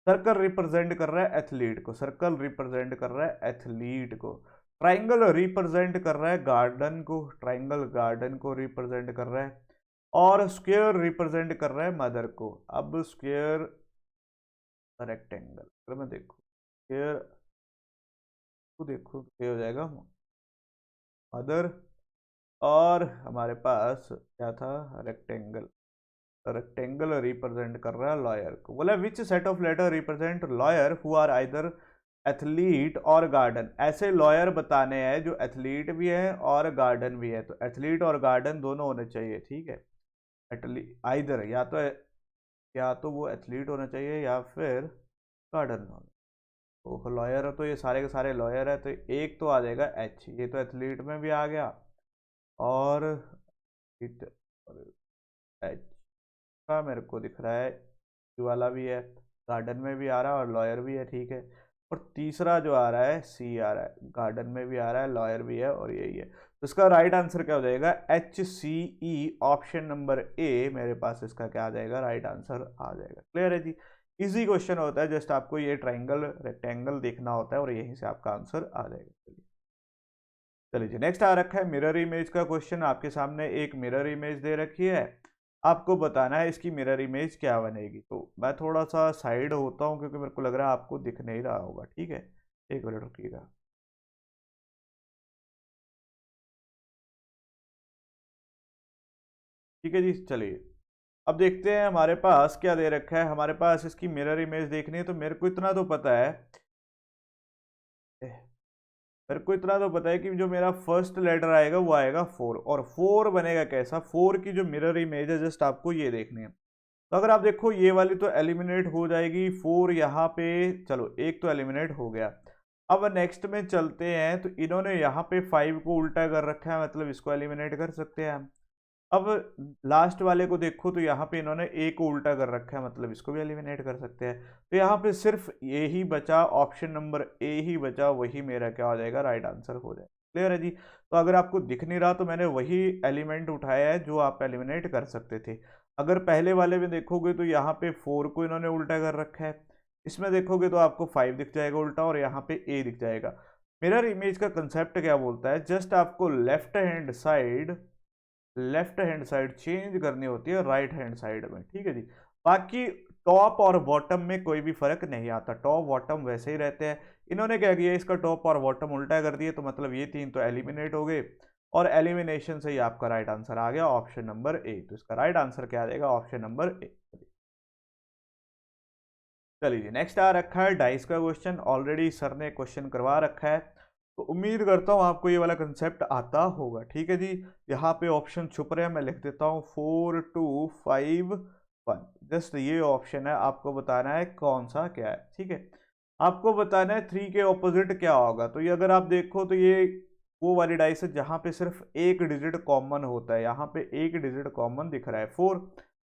सर्कल रिप्रेजेंट कर रहा है एथलीट को, सर्कल रिप्रेजेंट कर रहा है एथलीट को। ट्राइंगल रिप्रेजेंट कर रहा है गार्डन को, ट्राइंगल गार्डन को रिप्रेजेंट कर रहा है। और स्क्वायर रिप्रेजेंट कर रहा है मदर को। अब स्क्वायर रेक्टेंगल, अगर मैं देखू स्क्वायर को, देखो क्या हो जाएगा, मदर, और हमारे पास क्या था, रेक्टेंगल, रेक्टेंगल रिप्रेजेंट कर रहा है लॉयर को। बोला which set of letter represent lawyer who are either athlete और गार्डन, ऐसे लॉयर बताने हैं जो एथलीट भी है और गार्डन भी है, तो एथलीट और गार्डन दोनों होने चाहिए, ठीक है। एथलीट आइदर, या तो वो एथलीट होना चाहिए या फिर गार्डन होना। तो लॉयर है तो ये सारे के सारे लॉयर है, तो एक तो आ जाएगा एच, ये तो एथलीट में भी आ गया, और एच का मेरे को दिख रहा है ये वाला भी है, गार्डन में भी आ रहा है और लॉयर भी है, ठीक है। और तीसरा जो आ रहा है सी आ रहा है, गार्डन में भी आ रहा है, लॉयर भी है, और यही है, तो इसका राइट आंसर क्या हो जाएगा, H C E, option number A मेरे पास इसका क्या आ जाएगा, राइट आंसर आ जाएगा। क्लियर है जी, इजी क्वेश्चन होता है, जस्ट आपको ये ट्राइंगल रेक्टेंगल देखना होता है और यहीं से आपका आंसर आ जाएगा। चलिए जी, नेक्स्ट आ रखा है मिरर इमेज का क्वेश्चन, आपके सामने एक मिरर इमेज दे रखी है, आपको बताना है इसकी मिरर इमेज क्या बनेगी। तो मैं थोड़ा सा साइड होता हूँ क्योंकि मेरे को लग रहा है आपको दिख नहीं रहा होगा, ठीक है, एक मिनट रुकिएगा। ठीक है जी, चलिए अब देखते हैं हमारे पास क्या दे रखा है। हमारे पास इसकी मिरर इमेज देखनी है, तो मेरे को इतना तो पता है, कि जो मेरा फर्स्ट लेटर आएगा वो आएगा 4, और 4 बनेगा कैसा, 4 की जो मिरर इमेज है जस्ट आपको ये देखनी है। तो अगर आप देखो ये वाली तो एलिमिनेट हो जाएगी, 4 यहाँ पे, चलो एक तो एलिमिनेट हो गया। अब नेक्स्ट में चलते हैं, तो इन्होंने यहाँ पे 5 को उल्टा कर रखा है, मतलब इसको एलिमिनेट कर सकते हैं हम। अब लास्ट वाले को देखो, तो यहाँ पे इन्होंने ए को उल्टा कर रखा है, मतलब इसको भी एलिमिनेट कर सकते हैं। तो यहाँ पे सिर्फ ए ही बचा, ऑप्शन नंबर ए ही बचा, वही मेरा क्या हो जाएगा, राइट आंसर हो जाएगा। क्लियर है जी, तो अगर आपको दिख नहीं रहा तो मैंने वही एलिमेंट उठाया है जो आप एलिमिनेट कर सकते थे। अगर पहले वाले में देखोगे तो यहाँ पे 4 को इन्होंने उल्टा कर रखा है, इसमें देखोगे तो आपको 5 दिख जाएगा उल्टा, और यहाँ पे ए दिख जाएगा। मिरर इमेज का कंसेप्ट क्या बोलता है, जस्ट आपको लेफ्ट हैंड साइड चेंज करनी होती है राइट हैंड साइड में, ठीक है जी। बाकी टॉप और बॉटम में कोई भी फर्क नहीं आता, टॉप बॉटम वैसे ही रहते हैं। इन्होंने क्या किया, इसका टॉप और बॉटम उल्टा कर दिए, तो मतलब ये 3 तो एलिमिनेट हो गए, और एलिमिनेशन से ही आपका राइट आंसर आ गया ऑप्शन नंबर ए। तो इसका राइट आंसर क्या आ जाएगा, ऑप्शन नंबर ए। चलिए नेक्स्ट आ रखा है डाइस का क्वेश्चन, ऑलरेडी सर ने क्वेश्चन करवा रखा है, तो उम्मीद करता हूँ आपको ये वाला कंसेप्ट आता होगा, ठीक है जी। यहाँ पे ऑप्शन छुप रहे हैं, मैं लिख देता हूँ 4 2 5 1, जस्ट ये ऑप्शन है, आपको बताना है कौन सा क्या है, ठीक है। आपको बताना है 3 के ऑपोजिट क्या होगा। तो ये अगर आप देखो तो ये वो वाली डाइस है जहाँ पे सिर्फ एक डिजिट कॉमन होता है, यहाँ पे एक डिजिट कॉमन दिख रहा है 4।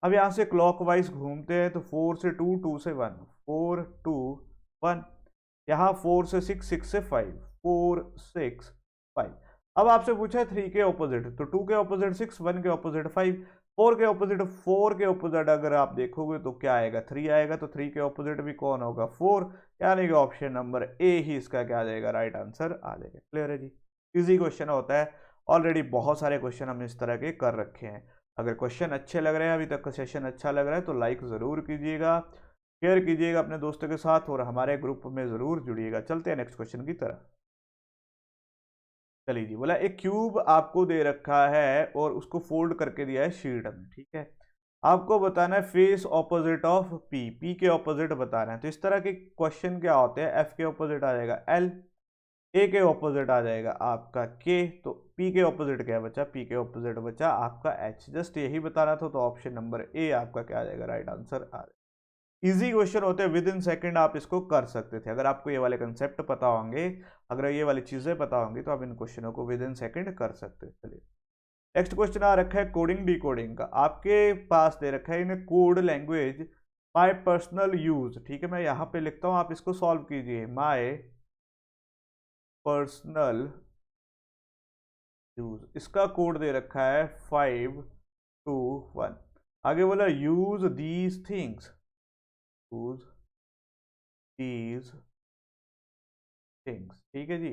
अब यहाँ से क्लॉकवाइज घूमते हैं, तो 4 से 2, 2 से 1, 4 2 1, यहाँ 4 से 6, 6 से 5, 4 6 5। अब आपसे पूछा है 3 के ऑपोजिट, तो 2 के ऑपोजिट 6, 1 के ऑपोजिट 5। फोर के ऑपोजिट अगर आप देखोगे तो क्या आएगा, 3 आएगा, तो 3 के ऑपोजिट भी कौन होगा, 4, यानी कि ऑप्शन नंबर ए ही इसका क्या आ जाएगा, राइट आंसर आ जाएगा। क्लियर है जी, इजी क्वेश्चन होता है, ऑलरेडी बहुत सारे क्वेश्चन हम इस तरह के कर रखे हैं। अगर क्वेश्चन अच्छे लग रहे हैं, अभी तक का सेशन अच्छा लग रहा है, तो लाइक ज़रूर कीजिएगा, शेयर कीजिएगा अपने दोस्तों के साथ, और हमारे ग्रुप में ज़रूर जुड़िएगा। चलते हैं नेक्स्ट क्वेश्चन की तरफ। चलिए जी, बोला एक क्यूब आपको दे रखा है और उसको फोल्ड करके दिया है शीट में, ठीक है। आपको बताना है face opposite of P, P के ऑपोजिट बताना है। तो इस तरह के क्वेश्चन क्या होते हैं, एफ के ऑपोजिट आ जाएगा एल, ए के ऑपोजिट आ जाएगा आपका के, तो पी के ऑपोजिट क्या बचा, पी के ऑपोजिट बचा आपका एच। जस्ट यही बताना था, तो ऑप्शन नंबर ए आपका क्या आ जाएगा, राइट आंसर आ जाएगा। इजी क्वेश्चन होते हैं, विद इन सेकेंड आप इसको कर सकते थे, अगर आपको ये वाले कंसेप्ट पता होंगे, अगर ये वाली चीजें पता होंगी, तो आप इन क्वेश्चनों को विद इन सेकेंड कर सकते थे। चलिए नेक्स्ट क्वेश्चन आ रखा है कोडिंग डिकोडिंग का, आपके पास दे रखा है in code language my personal use, ठीक है। मैं यहाँ पे लिखता हूँ, आप इसको सॉल्व कीजिए, माय पर्सनल यूज, इसका कोड दे रखा है 521। आगे बोला use these things, use these things, ठीक है जी,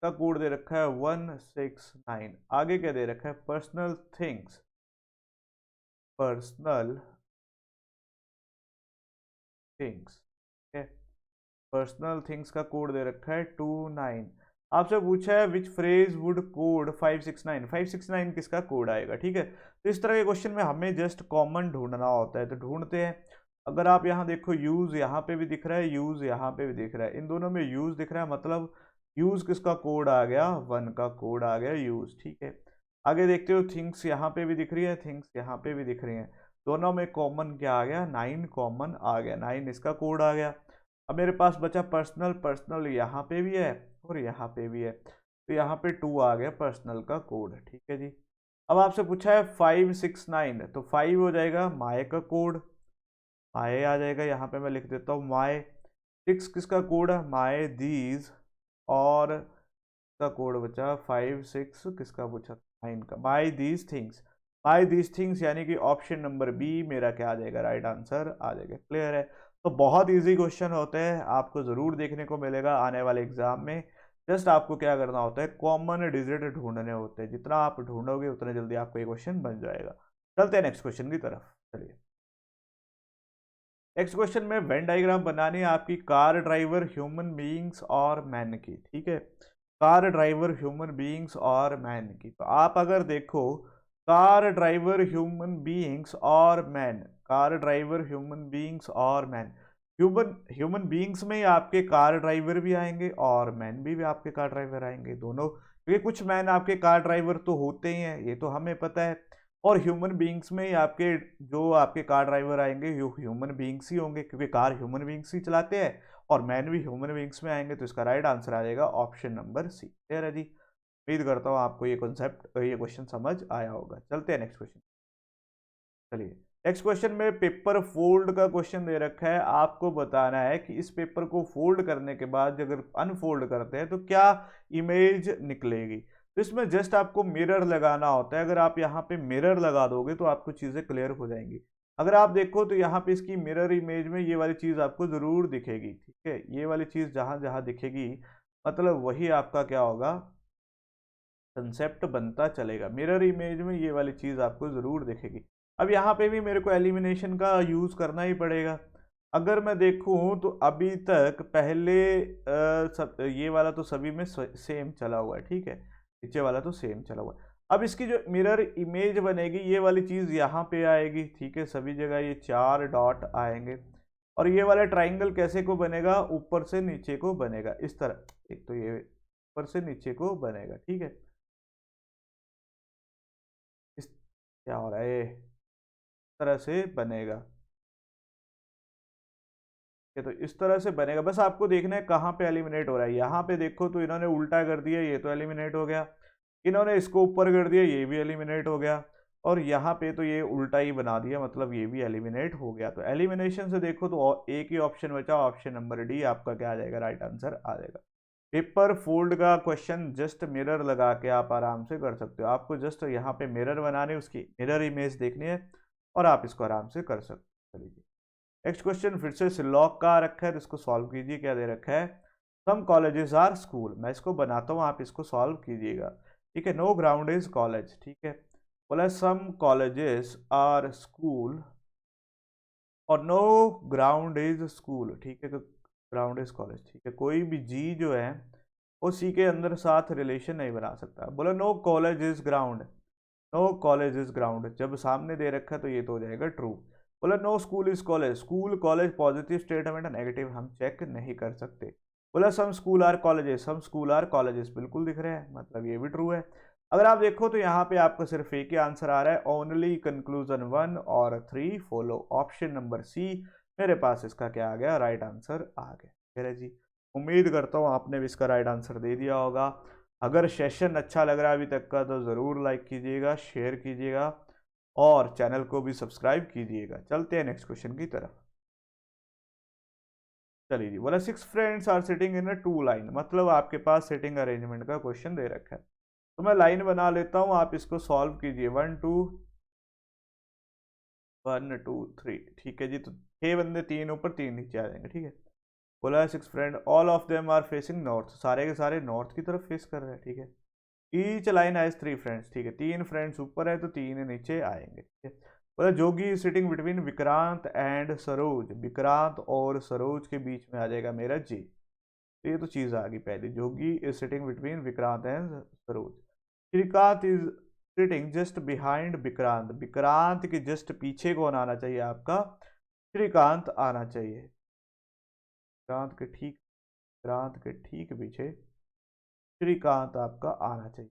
का कोड दे रखा है 169। आगे क्या दे रखा है, पर्सनल थिंग्स, पर्सनल थिंग्स, ठीक है, पर्सनल थिंग्स का कोड दे रखा है 29। आपसे पूछा है विच फ्रेज वुड कोड 569, 569 किसका कोड आएगा, ठीक है। तो इस तरह के क्वेश्चन में हमें जस्ट कॉमन ढूंढना होता है, तो ढूंढते हैं। अगर आप यहाँ देखो, यूज यहाँ पे भी दिख रहा है, यूज यहाँ पे भी दिख रहा है, इन दोनों में यूज दिख रहा है, मतलब यूज किसका कोड आ गया, 1 का कोड आ गया यूज, ठीक है। आगे देखते हो, थिंग्स यहाँ पे भी दिख रही है, थिंग्स यहाँ पे भी दिख रही है, दोनों में कॉमन क्या आ गया, 9 कॉमन आ गया, 9 इसका कोड आ गया। अब मेरे पास बचा पर्सनल, पर्सनल यहाँ पे भी है और यहाँ पे भी है, तो यहाँ पे 2 आ गया पर्सनल का कोड, ठीक है जी। अब आपसे पूछा है 569, तो 5 हो जाएगा माए का कोड, माए आ जाएगा, यहाँ पे मैं लिख देता हूँ माए। 6 किसका कोड है, माए दीज, और का कोड बचा 5 6 किसका पूछा, 9 का, my these things, my these things, यानी कि ऑप्शन नंबर बी मेरा क्या आ जाएगा, राइट आंसर आ जाएगा। क्लियर है, तो बहुत इजी क्वेश्चन होते हैं, आपको जरूर देखने को मिलेगा आने वाले एग्जाम में। जस्ट आपको क्या करना होता है, कॉमन डिजिट ढूंढने होते हैं, जितना आप ढूंढोगे उतना जल्दी आपको ये क्वेश्चन बन जाएगा। चलते हैं नेक्स्ट क्वेश्चन की तरफ। चलिए नेक्स्ट क्वेश्चन में वेन डायग्राम बनानी है आपकी, कार ड्राइवर ह्यूमन बीइंग्स और मैन की, ठीक है, कार ड्राइवर ह्यूमन बीइंग्स और मैन की। तो आप अगर देखो, कार ड्राइवर ह्यूमन बीइंग्स और man, car driver human beings और मैन, ह्यूमन ह्यूमन बीइंग्स में ही आपके कार ड्राइवर भी आएंगे और मैन भी आपके कार ड्राइवर आएंगे दोनों, क्योंकि कुछ मैन आपके कार ड्राइवर तो होते ही हैं, ये तो हमें पता है, और ह्यूमन बीइंग्स में ही आपके जो आपके कार ड्राइवर आएंगे ह्यूमन बीइंग्स ही होंगे, क्योंकि कार ह्यूमन बीइंग्स ही चलाते हैं, और मैन भी ह्यूमन बीइंग्स में आएंगे, तो इसका राइट आंसर आ जाएगा ऑप्शन नंबर सी। क्लियर है जी, उम्मीद करता हूँ आपको ये कॉन्सेप्ट, ये क्वेश्चन समझ आया होगा। चलते हैं नेक्स्ट क्वेश्चन। चलिए नेक्स्ट क्वेश्चन में पेपर फोल्ड का क्वेश्चन दे रखा है, आपको बताना है कि इस पेपर को फोल्ड करने के बाद अगर अनफोल्ड करते हैं तो क्या इमेज निकलेगी। तो इसमें जस्ट आपको मिरर लगाना होता है, अगर आप यहाँ पे मिरर लगा दोगे तो आपको चीज़ें क्लियर हो जाएंगी। अगर आप देखो तो यहाँ पे इसकी मिरर इमेज में ये वाली चीज़ आपको ज़रूर दिखेगी, ठीक है, ये वाली चीज़ जहाँ जहाँ दिखेगी मतलब वही आपका क्या होगा, कंसेप्ट बनता चलेगा। मिरर इमेज में ये वाली चीज़ आपको ज़रूर दिखेगी। अब यहाँ पे भी मेरे को एलिमिनेशन का यूज़ करना ही पड़ेगा। अगर मैं देखूँ तो अभी तक पहले ये वाला तो सभी में सेम चला हुआ है, ठीक है, नीचे वाला तो सेम चला हुआ है। अब इसकी जो मिरर इमेज बनेगी, ये वाली चीज़ यहाँ पे आएगी, ठीक है, सभी जगह ये 4 डॉट आएंगे, और ये वाला ट्राइंगल कैसे को बनेगा, ऊपर से नीचे को बनेगा इस तरह, एक तो ये ऊपर से नीचे को बनेगा, ठीक है, इस क्या हो रहा है, इस तरह से बनेगा, ये तो इस तरह से बनेगा। बस आपको देखना है कहाँ पे एलिमिनेट हो रहा है। यहाँ पे देखो तो इन्होंने उल्टा कर दिया, ये तो एलिमिनेट हो गया, इन्होंने इसको ऊपर कर दिया, ये भी एलिमिनेट हो गया, और यहाँ पे तो ये उल्टा ही बना दिया, मतलब ये भी एलिमिनेट हो गया। तो एलिमिनेशन से देखो तो एक ही ऑप्शन बचा, ऑप्शन नंबर डी आपका क्या आ जाएगा, राइट आंसर आ जाएगा। पेपर फोल्ड का क्वेश्चन जस्ट मिरर लगा के आप आराम से कर सकते हो। आपको जस्ट यहाँ पे मिरर बनाने, उसकी मिरर इमेज देखनी है और आप इसको आराम से कर सकते हो। नेक्स्ट क्वेश्चन फिर से सिलॉक का रखा है, तो इसको सॉल्व कीजिए। क्या दे रखा है? सम कॉलेजेस आर स्कूल। मैं इसको बनाता हूँ, आप इसको सॉल्व कीजिएगा। ठीक है, नो ग्राउंड इज कॉलेज। ठीक है, बोला सम कॉलेजेस आर स्कूल और नो ग्राउंड इज स्कूल। ठीक है, तो ग्राउंड इज कॉलेज। ठीक है, कोई भी जी जो है वो सी के अंदर साथ रिलेशन नहीं बना सकता। बोला no college is ground, no college is ground, जब सामने दे रखा है तो ये तो हो जाएगा ट्रू। बोला no school is college, school college positive statement, negative हम चेक नहीं कर सकते। बोला some school are colleges, some school are colleges बिल्कुल दिख रहे हैं, मतलब ये भी ट्रू है। अगर आप देखो तो यहाँ पे आपको सिर्फ एक ही आंसर आ रहा है, ओनली कंक्लूजन 1 और 3 फॉलो। ऑप्शन नंबर सी मेरे पास इसका क्या आ गया? राइट आंसर आ गया। ठीक है जी, उम्मीद करता हूँ आपने भी इसका राइट आंसर दे दिया होगा। अगर सेशन अच्छा लग रहा है अभी तक का तो ज़रूर लाइक कीजिएगा, शेयर कीजिएगा और चैनल को भी सब्सक्राइब कीजिएगा। चलते हैं नेक्स्ट क्वेश्चन की तरफ। चलिए जी, बोला 6 friends are sitting in a 2 line, मतलब आपके पास सिटिंग अरेंजमेंट का क्वेश्चन दे रखा है। तो मैं लाइन बना लेता हूँ, आप इसको सॉल्व कीजिए। 1 2 1 2 3। ठीक है जी, तो 6 बंदे, 3 ऊपर 3 नीचे आ जाएंगे। ठीक है, बोला है 6 friend all of them are facing north, सारे के सारे नॉर्थ की तरफ फेस कर रहे हैं। ठीक है, ईच लाइन हैज 3 फ्रेंड्स। ठीक है, 3 फ्रेंड्स ऊपर है तो 3 नीचे आएंगे। ठीक है, बोला Jogi sitting between Vikrant and Saroj, Vikrant और सरोज के बीच में आ जाएगा मेरा जी। तो ये तो चीज आ गई पहले, Jogi is sitting between Vikrant and Saroj. Shrikant is sitting just behind Vikrant, Vikrant के जस्ट पीछे कौन आना चाहिए आपका? श्रीकांत आना चाहिए। विक्रांत के ठीक पीछे श्रीकांत आपका आना चाहिए।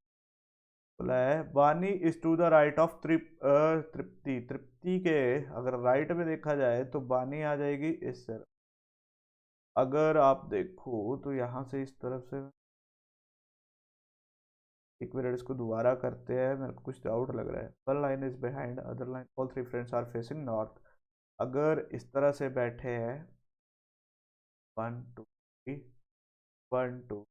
बोला है Wani is to the right of Tripti, Tripti के अगर राइट में देखा जाए तो वानी आ जाएगी इस तरफ। अगर आप देखो तो यहाँ से इस तरफ से, एक मिनट इसको दोबारा करते हैं, मेरे को कुछ डाउट लग रहा है। One line is behind other line, all 3 friends are facing north. अगर इस तरह से बैठे हैं 1 2 3 1 2,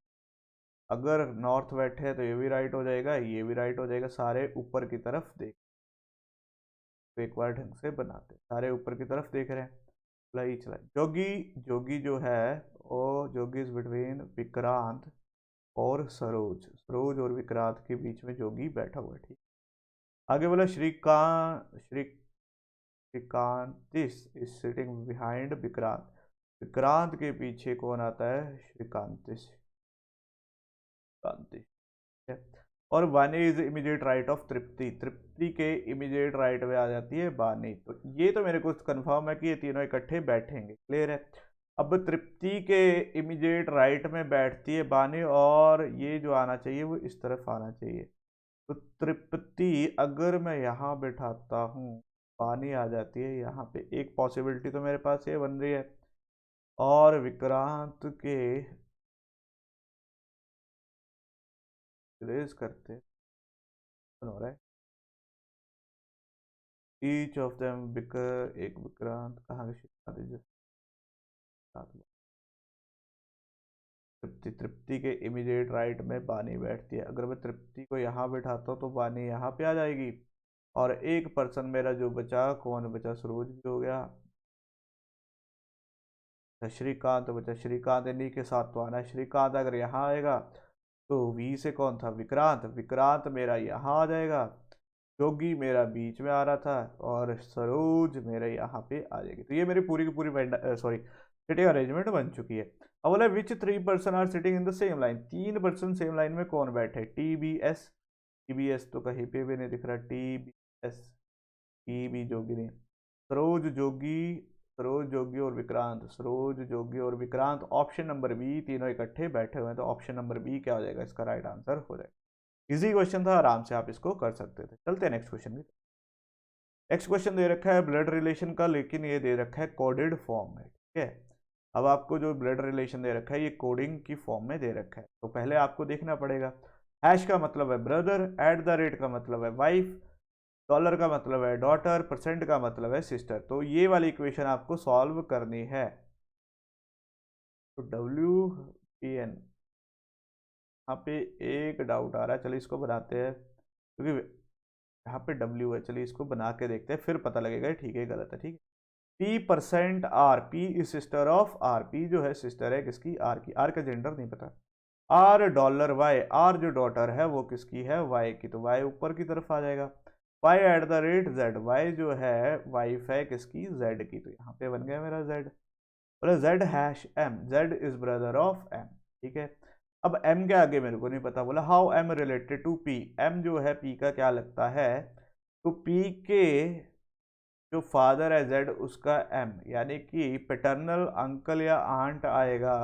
अगर नॉर्थ बैठे हैं तो ये भी राइट हो जाएगा, ये भी राइट हो जाएगा। सारे ऊपर की तरफ देख, तो एक बार ढंग से बनाते, सारे ऊपर की तरफ देख रहे हैं। चलाई चलाई, जोगी, जोगी जो है वो जोगी इज बिटवीन विक्रांत और सरोज, सरोज और विक्रांत के बीच में जोगी बैठा हुआ है। ठीक, आगे बोला Shrikant is is sitting behind Vikrant, Vikrant के पीछे कौन आता है? श्रीकांतिस, कांतिस। है। और वानी is immediate right of Tripti, Tripti के इमीडिएट राइट में आ जाती है वानी। तो ये तो मेरे को कंफर्म है कि ये तीनों इकट्ठे बैठेंगे। क्लियर है? अब तृप्ति के इमीडिएट राइट में बैठती है वानी और ये जो आना चाहिए वो इस तरफ आना चाहिए। तो तृप्ति अगर मैं यहाँ बैठाता हूँ, वानी आ जाती है यहाँ पे। एक पॉसिबिलिटी तो मेरे पास ये बन रही है। और विक्रांत के रेज करते हो रहा है ईच ऑफ देम एक विक्रांत कहाँ के शिक्षा तृप्ति, तृप्ति के इमीडिएट राइट में बानी बैठती है। अगर मैं तृप्ति को यहाँ बैठाता हूँ तो बानी यहाँ पे आ जाएगी। और एक पर्सन मेरा जो बचा, कौन बचा? सरोज भी हो गया, श्रीकांत बचा। श्रीकांत इन्हीं के साथ तो आना है। श्रीकांत अगर यहाँ आएगा तो वी से कौन था? विक्रांत, विक्रांत मेरा यहाँ आ जाएगा। जोगी मेरा बीच में आ रहा था और सरोज मेरे यहाँ पे आ जाएगी। तो ये मेरी पूरी की पूरी सॉरी सिटिंग अरेंजमेंट बन चुकी है। अब बोला which 3 person are sitting in the same line, 3 person same line में कौन बैठे? T B S, T B S तो कहीं पे भी नहीं दिख रहा। T B S, T B Jogi नहीं, सरोज जोगी, सरोज जोगी और विक्रांत, सरोज जोगी और विक्रांत। ऑप्शन नंबर बी, तीनों इकट्ठे बैठे हुए हैं। तो ऑप्शन नंबर बी क्या हो जाएगा? इसका राइट आंसर हो जाएगा। इजी क्वेश्चन था, आराम से आप इसको कर सकते थे। चलते हैं नेक्स्ट क्वेश्चन की। नेक्स्ट क्वेश्चन दे रखा है ब्लड रिलेशन का, लेकिन ये दे रखा है कोडेड फॉर्म में। ठीक है, अब आपको जो ब्लड रिलेशन दे रखा है ये कोडिंग की फॉर्म में दे रखा है। तो पहले आपको देखना पड़ेगा। हैश का मतलब है ब्रदर, एट द रेट का मतलब है वाइफ, डॉलर का मतलब है डॉटर, परसेंट का मतलब है सिस्टर। तो ये वाली इक्वेशन आपको सॉल्व करनी है। तो डब्ल्यू पी एन यहाँ पे एक डाउट आ रहा है, चलिए इसको बनाते हैं, क्योंकि यहाँ पे W है, चलिए इसको बना के देखते हैं, फिर पता लगेगा ठीक है गलत है। ठीक है, P% R, P is sister of R, P जो है सिस्टर है किसकी, R की। R का जेंडर नहीं पता। $Y, R जो डॉटर है वो किसकी है, Y की, तो Y ऊपर की तरफ आ जाएगा। Y@Z, Y जो है वाइफ है किसकी, Z की, तो यहाँ पे बन गया मेरा Z। बोले Z#M, Z is brother of M। ठीक है, अब M के आगे मेरे को नहीं पता। बोला how M related to P, M जो है P का क्या लगता है, तो P के जो फादर है Z उसका M, यानी कि पैटर्नल अंकल या आंट आएगा।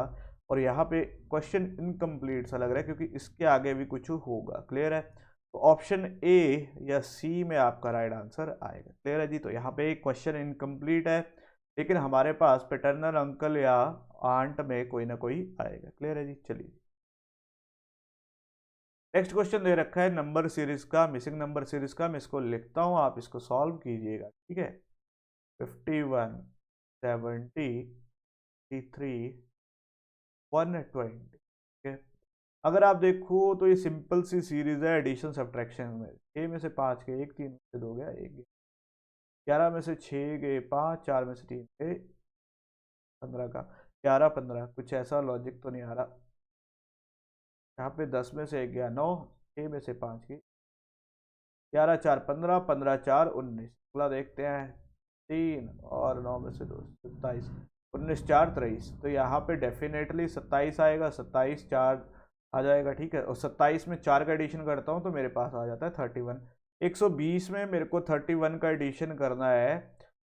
और यहाँ पे क्वेश्चन इनकम्प्लीट सा लग रहा है, क्योंकि इसके आगे भी कुछ होगा। क्लियर है, तो ऑप्शन ए या सी में आपका राइट आंसर आएगा। क्लियर है जी, तो यहाँ पे क्वेश्चन इनकम्प्लीट है, लेकिन हमारे पास पैटर्नल अंकल या आंट में कोई ना कोई आएगा। क्लियर है जी, चलिए नेक्स्ट क्वेश्चन दे रखा है नंबर सीरीज का, मिसिंग नंबर सीरीज का। मैं इसको लिखता हूँ, आप इसको सॉल्व कीजिएगा। ठीक है, 51, 70, 53, 120। ठीक है, अगर आप देखो तो ये सिंपल सी सीरीज है एडिशन सब्ट्रैक्शन में। 6 में से 5 गए, 1 3 में से 2 गया, 1 गया। 11 में से 6 गए 5, 4 में से 3 गए 15 का, 11 15, कुछ ऐसा लॉजिक तो नहीं आ रहा। यहाँ पे 10 में से 1 गया 9, 6 में से 5 गए 11 4 15, 15 4 19। अगला देखते हैं 3 और 9 में से 2 27, 19 4 23, तो यहाँ पे डेफिनेटली 27 आएगा। 27 4 आ जाएगा। ठीक है, और 27 में 4 का एडिशन करता हूँ तो मेरे पास आ जाता है 31। 120 में मेरे को 31 का एडिशन करना है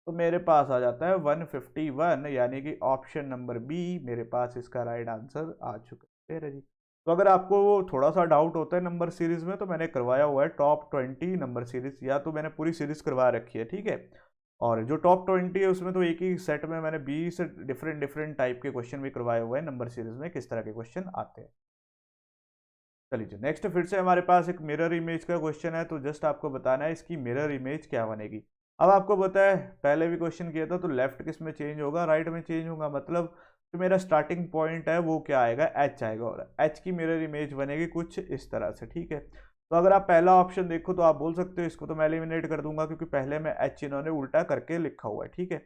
तो मेरे पास आ जाता है 151, यानी कि ऑप्शन नंबर बी मेरे पास इसका राइट आंसर आ चुका है जी। तो अगर आपको थोड़ा सा डाउट होता है नंबर सीरीज में, तो मैंने करवाया हुआ है टॉप 20 नंबर सीरीज, या तो मैंने पूरी सीरीज करवा रखी है। ठीक है, और जो टॉप 20 है उसमें तो एक ही सेट में मैंने 20 डिफरेंट डिफरेंट टाइप के क्वेश्चन भी करवाए हुए हैं नंबर सीरीज में, किस तरह के क्वेश्चन आते हैं। चलिए नेक्स्ट फिर से हमारे पास एक मिरर इमेज का क्वेश्चन है, तो जस्ट आपको बताना है इसकी मिरर इमेज क्या बनेगी। अब आपको पता है पहले भी क्वेश्चन किया था, तो लेफ्ट किस में चेंज होगा, राइट में चेंज होगा। मतलब जो मेरा स्टार्टिंग पॉइंट है वो क्या आएगा, एच आएगा, और एच की मिरर इमेज बनेगी कुछ इस तरह से। ठीक है, तो अगर आप पहला ऑप्शन देखो तो आप बोल सकते हो इसको तो मैं एलिमिनेट कर दूंगा, क्योंकि पहले में एच इन्होंने उल्टा करके लिखा हुआ है। ठीक है,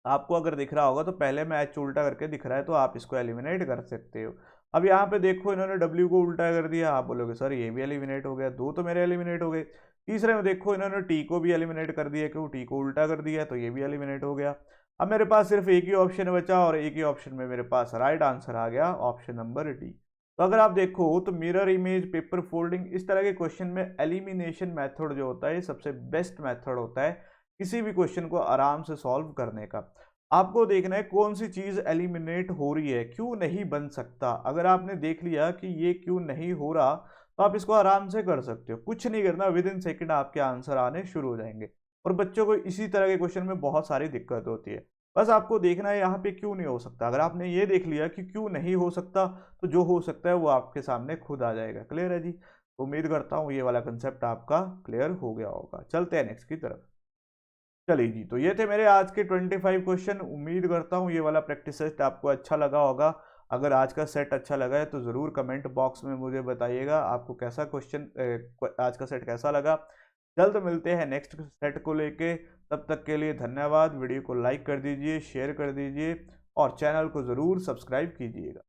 आपको अगर दिख रहा होगा तो पहले में एच उल्टा करके दिख रहा है, तो आप इसको एलिमिनेट कर सकते हो। अब यहाँ पे देखो इन्होंने W को उल्टा कर दिया, आप बोलोगे सर ये भी एलिमिनेट हो गया, 2 तो मेरे एलिमिनेट हो गए। तीसरे में देखो इन्होंने T को भी एलिमिनेट कर दिया, क्यों, T को उल्टा कर दिया, तो ये भी एलिमिनेट हो गया। अब मेरे पास सिर्फ एक ही ऑप्शन बचा, और एक ही ऑप्शन में मेरे पास राइट आंसर आ गया, ऑप्शन नंबर डी। तो अगर आप देखो तो मिरर इमेज, पेपर फोल्डिंग, इस तरह के क्वेश्चन में एलिमिनेशन मेथड जो होता है सबसे बेस्ट मेथड होता है किसी भी क्वेश्चन को आराम से सॉल्व करने का। आपको देखना है कौन सी चीज एलिमिनेट हो रही है, क्यों नहीं बन सकता। अगर आपने देख लिया कि ये क्यों नहीं हो रहा, तो आप इसको आराम से कर सकते हो, कुछ नहीं करना, विद इन सेकेंड आपके आंसर आने शुरू हो जाएंगे। और बच्चों को इसी तरह के क्वेश्चन में बहुत सारी दिक्कत होती है। बस आपको देखना है यहाँ पे क्यों नहीं हो सकता। अगर आपने ये देख लिया कि क्यों नहीं हो सकता, तो जो हो सकता है वो आपके सामने खुद आ जाएगा। क्लियर है जी, उम्मीद करता हूँ ये वाला कंसेप्ट आपका क्लियर हो गया होगा। चलते हैं नेक्स्ट की तरफ। चलिए जी, तो ये थे मेरे आज के 25 क्वेश्चन। उम्मीद करता हूँ ये वाला प्रैक्टिस सेट आपको अच्छा लगा होगा। अगर आज का सेट अच्छा लगा है तो ज़रूर कमेंट बॉक्स में मुझे बताइएगा आपको कैसा क्वेश्चन, आज का सेट कैसा लगा। जल्द मिलते हैं नेक्स्ट सेट को लेके, तब तक के लिए धन्यवाद। वीडियो को लाइक कर दीजिए, शेयर कर दीजिए और चैनल को ज़रूर सब्सक्राइब कीजिएगा।